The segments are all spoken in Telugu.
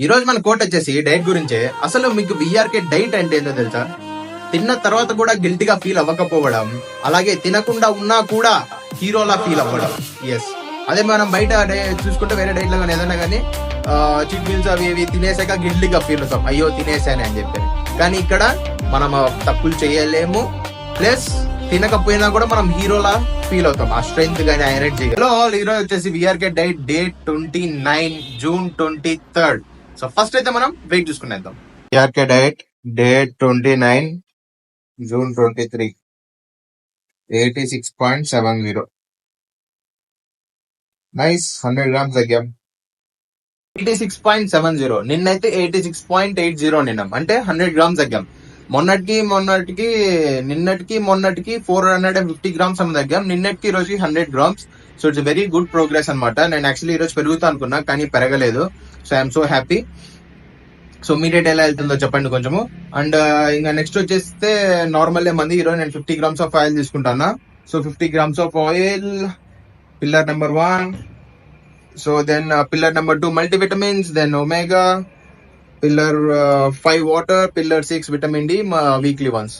ఈ రోజు మన కోట్ వచ్చేసి డైట్ గురించే. అసలు మీకు విఆర్కే డైట్ అంటే ఏంటో తెలుసా? తిన్న తర్వాత కూడా గిల్టీగా ఫీల్ అవ్వకపోవడం, అలాగే తినకుండా ఉన్నా కూడా హీరోలా ఫీల్ అవ్వడం. ఎస్, అదే మనం బయట చూసుకుంటే వేరే డైట్ లో కానీ ఏదైనా కానీ చీట్ మీల్స్ అవి ఇవి తినేసాక గిల్టీగా ఫీల్ అవుతాం, అయ్యో తినేసానే అని చెప్పి. కానీ ఇక్కడ మనం తప్పులు చేయలేము, ప్లస్ తినకపోయినా కూడా మనం హీరోలా ఫీల్ అవుతాం, ఆ స్ట్రెంత్ గానీ ఆ ఎనర్జీ. హలో, ఈ రోజు వచ్చేసి VRK diet day 29 June 23rd. So first అయితే మనం వెయిట్ చూసుకునేద్దాం. VRK diet day 29 June 23, 86.70. Nice, 100 grams తగ్గాం. 86.70, నిన్నైతే 86.80 నిన్నాం, అంటే 100 grams తగ్గాం. నిన్నటికి మొన్నటికి 450 grams తగ్గాం, నిన్నటికి ఈ రోజు 100 grams. So it's very good progress అనమాట. నేను యాక్చువల్లీ ఈ రోజు పెరుగుతా అనుకున్నా కానీ పెరగలేదు. So I'm so happy. So me date ఎలా వెళ్తుందో చెప్పండి కొంచెము. అండ్ ఇంకా నెక్స్ట్ వచ్చేస్తే నార్మల్ మంది ఈరోజు నేను 50 grams ఆఫ్ ఆయిల్ తీసుకుంటాను. So 50 grams of oil, pillar number 1. So then pillar number 2 multivitamins, then omega, pillar 5 water, pillar 6 vitamin D weekly once.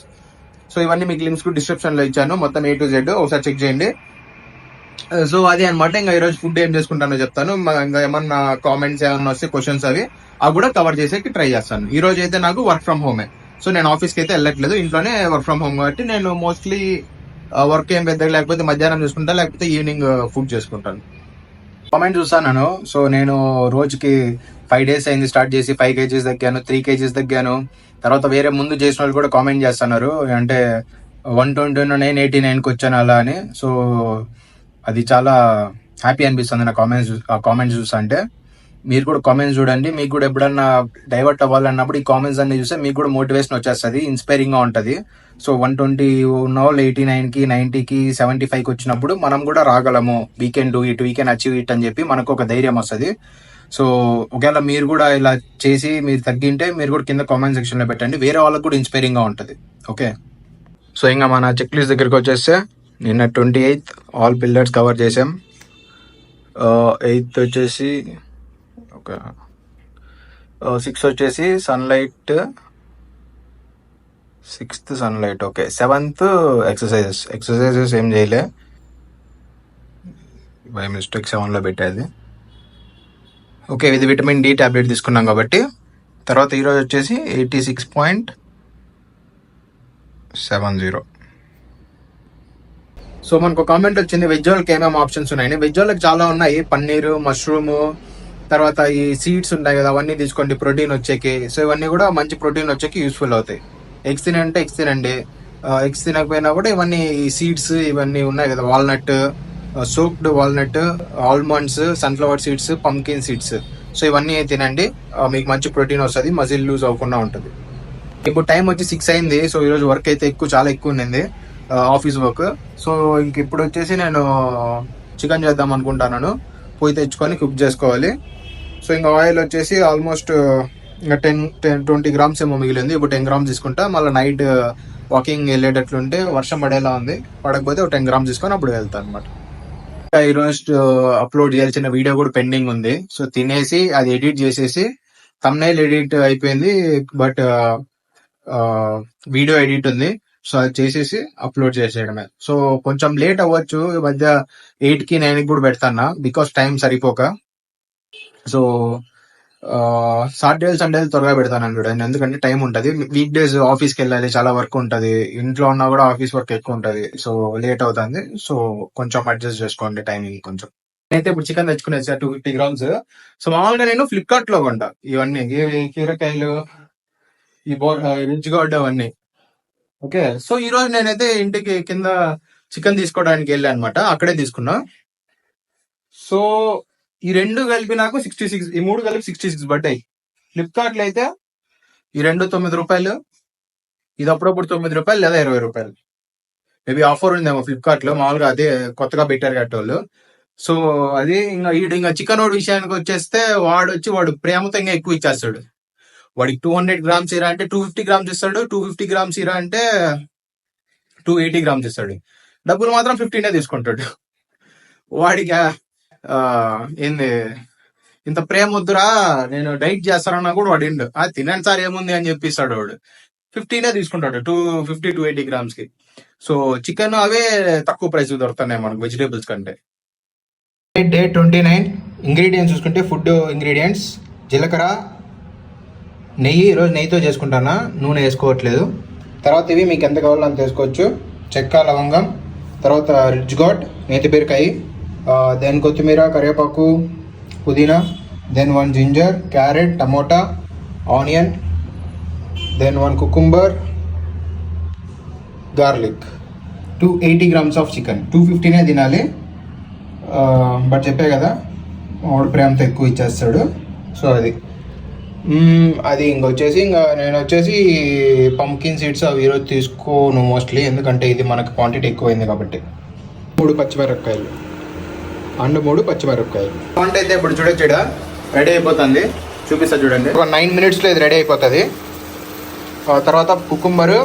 So ఇవన్నీ మీకు లింక్స్ డిస్క్రిప్షన్ లో ఇచ్చాను, మొత్తం A to Z ఒకసారి చెక్ చేయండి. సో అది అనమాట. ఇంకా ఈరోజు ఫుడ్ ఏం చేసుకుంటానో చెప్తాను. ఇంకా ఏమన్నా కామెంట్స్ ఏమన్నా వస్తే క్వశ్చన్స్ అవి కూడా కవర్ చేసేకి ట్రై చేస్తాను. ఈ రోజు అయితే నాకు వర్క్ ఫ్రమ్ హోమే. సో నేను ఆఫీస్కి అయితే వెళ్ళట్లేదు, ఇంట్లోనే వర్క్ ఫ్రమ్ హోమ్ కాబట్టి నేను మోస్ట్లీ వర్క్ ఏం పెద్దగా లేకపోతే మధ్యాహ్నం చూసుకుంటా, లేకపోతే ఈవినింగ్ ఫుడ్ చేసుకుంటాను. కామెంట్ చూస్తాను. సో నేను రోజుకి 5 days అయింది స్టార్ట్ చేసి, 5 kgs తగ్గాను, 3 kgs తగ్గాను. తర్వాత వేరే ముందు చేసిన వాళ్ళు కూడా కామెంట్ చేస్తున్నారు, అంటే 129 89కి వచ్చాను అలా అని. సో అది చాలా హ్యాపీ అనిపిస్తుంది నా కామెంట్స్ చూసా. అంటే మీరు కూడా కామెంట్స్ చూడండి, మీకు కూడా ఎప్పుడన్నా డైవర్ట్ అవ్వాలన్నప్పుడు ఈ కామెంట్స్ అన్ని చూస్తే మీకు కూడా మోటివేషన్ వచ్చేస్తుంది, ఇన్స్పైరింగ్ గా ఉంటది. సో 120 ఉన్న వాళ్ళు 89కి 90కి 75కి వచ్చినప్పుడు మనం కూడా రాగలము, we can do it, we can achieve it అని చెప్పి మనకు ఒక ధైర్యం వస్తుంది. సో ఒకవేళ మీరు కూడా ఇలా చేసి మీరు తగ్గింటే మీరు కూడా కింద కామెంట్ సెక్షన్ లో పెట్టండి, వేరే వాళ్ళకి కూడా ఇన్స్పైరింగ్ గా ఉంటది. ఓకే, సో ఇంకా మన చెక్ లిస్ట్ దగ్గరికి వచ్చేస్తే నిన్న 28th ఆల్ పిల్లర్స్ కవర్ చేసాం. 8th వచ్చేసి ఒక 6 వచ్చేసి sunlight, 6th sunlight. Okay, 7th exercises ఏం చేయలే, బై మిస్టేక్ 7లో పెట్టేది. ఓకే, ఇది విటమిన్ డి టాబ్లెట్ తీసుకున్నాం కాబట్టి. తర్వాత ఈరోజు వచ్చేసి 86.70. సో మనకు కామెంట్ వచ్చింది వెజ్ వాళ్ళకి ఏమేమి ఆప్షన్స్ ఉన్నాయని. వెజ్ వాళ్ళకి చాలా ఉన్నాయి, పన్నీరు, మష్రూమ్, తర్వాత ఈ సీడ్స్ ఉంటాయి కదా, అవన్నీ తీసుకోండి ప్రోటీన్ వచ్చేకి. సో ఇవన్నీ కూడా మంచి ప్రోటీన్ వచ్చేకి యూస్ఫుల్ అవుతాయి. ఎగ్స్ తినంటే ఎగ్స్ తినండి, ఎగ్స్ తినకపోయినా కూడా ఇవన్నీ ఈ సీడ్స్ ఇవన్నీ ఉన్నాయి కదా, walnut, soaked walnut, almonds, sunflower seeds, pumpkin seeds. So ఇవన్నీ తినండి, మీకు మంచి ప్రోటీన్ వస్తుంది, మజిల్ లూజ్ అవ్వకుండా ఉంటుంది. ఇప్పుడు టైం వచ్చి 6 అయింది. సో ఈరోజు వర్క్ అయితే చాలా ఎక్కువ ఉండింది, ఆఫీస్ వర్క్. సో ఇంక ఇప్పుడు వచ్చేసి నేను చికెన్ చేద్దాం అనుకుంటున్నాను, పోయి తెచ్చుకొని కుక్ చేసుకోవాలి. సో ఇంకా ఆయిల్ వచ్చేసి ఆల్మోస్ట్ ఇంకా 20 grams ఏమో మిగిలింది. ఇప్పుడు 10 grams తీసుకుంటా, మళ్ళీ నైట్ వాకింగ్ వెళ్ళేటట్లుంటే వర్షం పడేలా ఉంది, పడకపోతే ఒక 10 grams తీసుకొని అప్పుడు వెళ్తాను అనమాట. ఈరోజు అప్లోడ్ చేయాల్సిన వీడియో కూడా పెండింగ్ ఉంది. సో తినేసి అది ఎడిట్ చేసేసి, థంబ్నెయిల్ ఎడిట్ అయిపోయింది బట్ వీడియో ఎడిట్ ఉంది. సో అది చేసేసి అప్లోడ్ చేసేయడమే. సో కొంచెం లేట్ అవ్వచ్చు, ఈ మధ్య 8కి 9కి కూడా పెడతాను బికాస్ టైం సరిపోక. సో సాటర్డే సండే త్వరగా పెడతాను చూడండి, ఎందుకంటే టైం ఉంటుంది. వీక్ డేస్ ఆఫీస్కి వెళ్ళాలి, చాలా వర్క్ ఉంటుంది, ఇంట్లో ఉన్నా కూడా ఆఫీస్ వర్క్ ఎక్కువ ఉంటుంది. సో లేట్ అవుతుంది. సో కొంచెం అడ్జస్ట్ చేసుకోండి టైమింగ్ కొంచెం. అయితే ఇప్పుడు చికెన్ తెచ్చుకునేది 250 grams. సో మామూలుగా నేను ఫ్లిప్కార్ట్ లో కొంటా ఇవన్నీ, కీరకాయలు, ఈ రిచ్ గార్డ్ అవన్నీ. ఓకే, సో ఈ రోజు నేనైతే ఇంటికి కింద చికెన్ తీసుకోవడానికి వెళ్ళా అనమాట, అక్కడే తీసుకున్నా. సో ఈ రెండు కలిపి నాకు 66, ఈ మూడు కలిపి 66 పడ్డాయి. ఫ్లిప్కార్ట్ లో అయితే ఈ రెండు 9 రూపాయలు, ఇది అప్పుడప్పుడు 9 రూపాయలు లేదా 20 రూపాయలు. మేబీ ఆఫర్ ఉందేమో ఫ్లిప్కార్ట్ లో, మామూలుగా అదే కొత్తగా పెట్టారు కట్టోళ్ళు. సో అది ఇంకా చికెన్ వాడి విషయానికి వచ్చేస్తే వాడు ప్రేమతో ఇంకా ఎక్కువ ఇచ్చేస్తాడు. వాడికి 200 grams ఇరా అంటే 250 grams ఇస్తాడు, 250 grams ఇరా అంటే 280 grams ఇస్తాడు. డబ్బులు మాత్రం 15 తీసుకుంటాడు. వాడికి ఏంది ఇంత ప్రేమ వద్దురా, నేను డైట్ చేస్తానన్నా కూడా వాడు తినండి సార్ ఏముంది అని చెప్పిస్తాడు వాడు. 15 తీసుకుంటాడు 250-280 grams కి. సో చికెన్ అవే తక్కువ ప్రైస్ దొరుకుతున్నాయి మనకు వెజిటేబుల్స్ కంటే. డే 29 ఇంగ్రీడియంట్స్ చూసుకుంటే ఫుడ్ ఇంగ్రీడియంట్స్ జీలకర్ర, నెయ్యి. ఈరోజు నెయ్యితో చేసుకుంటానా, నూనె వేసుకోవట్లేదు. తర్వాత ఇవి మీకు ఎంత కావాలో అంత వేసుకోవచ్చు. చెక్క, లవంగం, తర్వాత రిచ్ ఘాట్, నేతి బీరకాయ, దెన్ కొత్తిమీర, కరివేపాకు, పుదీనా, then 1 ginger, carrot, tomato, onion, then 1 cucumber, garlic, 280 grams of chicken. 250 తినాలి, బట్ చెప్పే కదా వాడు ప్రేమతో ఎక్కువ ఇచ్చేస్తాడు. సో అది ఇంకొచ్చేసి నేను వచ్చేసి పంకిన్ సీడ్స్ అవి ఈరోజు తీసుకోను మోస్ట్లీ, ఎందుకంటే ఇది మనకు క్వాంటిటీ ఎక్కువైంది కాబట్టి. 3 పచ్చిమిరపకాయలు అండ్ 3 పచ్చిమిరపకాయలు. వంట అయితే ఇప్పుడు చూడొచ్చు రెడీ అయిపోతుంది, చూపిస్తా చూడండి. ఒక 9 minutesలో ఇది రెడీ అయిపోతుంది. తర్వాత కుకుంబరు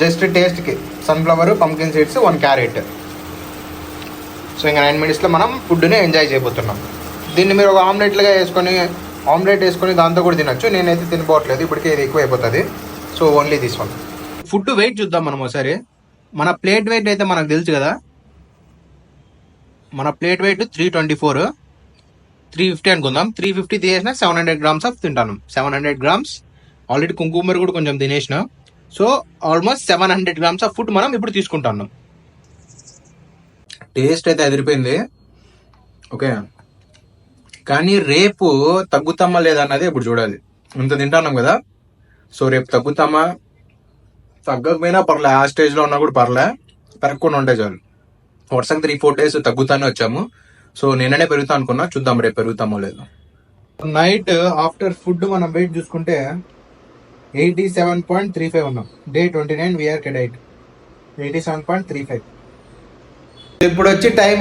జస్ట్ టేస్ట్కి, sunflower, pumpkin seeds, 1 carrot. So ఇంకా 9 minutesలో మనం ఫుడ్ని ఎంజాయ్ చేయబోతున్నాం. దీన్ని మీరు ఒక ఆమ్లెట్ వేసుకొని దాంతో కూడా తినచ్చు. నేనైతే తినపోవట్లేదు, ఇప్పటికే ఇది ఎక్కువ అయిపోతుంది. So only this one. Food weight చూద్దాం మనం ఒకసారి. మన ప్లేట్ వెయిట్ అయితే మనకు తెలుసు కదా, మన ప్లేట్ వెయిట్ 324, 350 అనుకుందాం. 350 తినేసిన 700 grams ఆఫ్ తింటాను. 700 grams. ఆల్రెడీ కుంకుమర్ కూడా కొంచెం తినేసిన. So almost 700 grams of food మనం ఇప్పుడు తీసుకుంటాను. టేస్ట్ అయితే అదిరిపోయింది. ఓకే, కానీ రేపు తగ్గుతామా లేదా అన్నది ఇప్పుడు చూడాలి. ఇంత తింటున్నాం కదా, సో రేపు తగ్గుతామా, తగ్గకపోయినా పర్లే, ఆ స్టేజ్లో ఉన్నా కూడా పర్లే, పెరగకుండా ఉంటే చాలు. వరుసగా 3-4 days తగ్గుతానే వచ్చాము. సో నిన్ననే పెరుగుతా అనుకున్నా, చూద్దాం రేపు పెరుగుతామో లేదో. నైట్ ఆఫ్టర్ ఫుడ్ మనం వెయిట్ చూసుకుంటే 87.35 ఉన్నాం. Day 29 we're diet 87.35. ఇప్పుడు వచ్చి టైం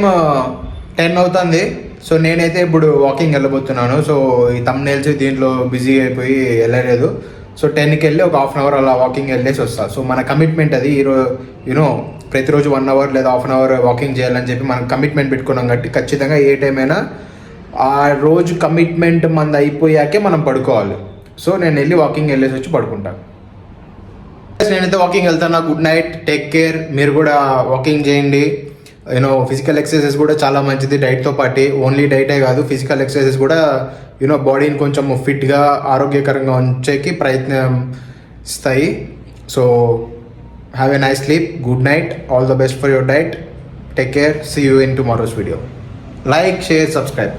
10 అవుతుంది. సో నేనైతే ఇప్పుడు వాకింగ్ వెళ్ళబోతున్నాను. సో ఈ థంబ్నెయిల్స్ దీంట్లో బిజీ అయిపోయి వెళ్ళలేదు. సో 10కి వెళ్ళి ఒక 1/2 hour అలా వాకింగ్ వెళ్ళేసి వస్తా. సో మన కమిట్మెంట్ అది, ఈరోజు ప్రతిరోజు 1 hour లేదా 1/2 hour వాకింగ్ చేయాలని చెప్పి మనం కమిట్మెంట్ పెట్టుకున్నాం కాబట్టి ఖచ్చితంగా ఏ టైం అయినా ఆ రోజు కమిట్మెంట్ మంది అయిపోయాకే మనం పడుకోవాలి. సో నేను వెళ్ళి వాకింగ్ వెళ్ళేసి వచ్చి పడుకుంటాను. నేనైతే వాకింగ్ వెళ్తాను. Good night, take care. మీరు కూడా వాకింగ్ చేయండి. ఫిజికల్ ఎక్సర్సైజెస్ కూడా చాలా మంచిది డైట్తో పాటు. ఓన్లీ డైటే కాదు, ఫిజికల్ ఎక్సర్సైజెస్ కూడా బాడీని కొంచెం ఫిట్గా, ఆరోగ్యకరంగా ఉంచేకి ప్రయత్నం ఇస్తాయి. So have a nice sleep, good night, all the best for your diet, take care, see you in tomorrow's video. Like, share, subscribe.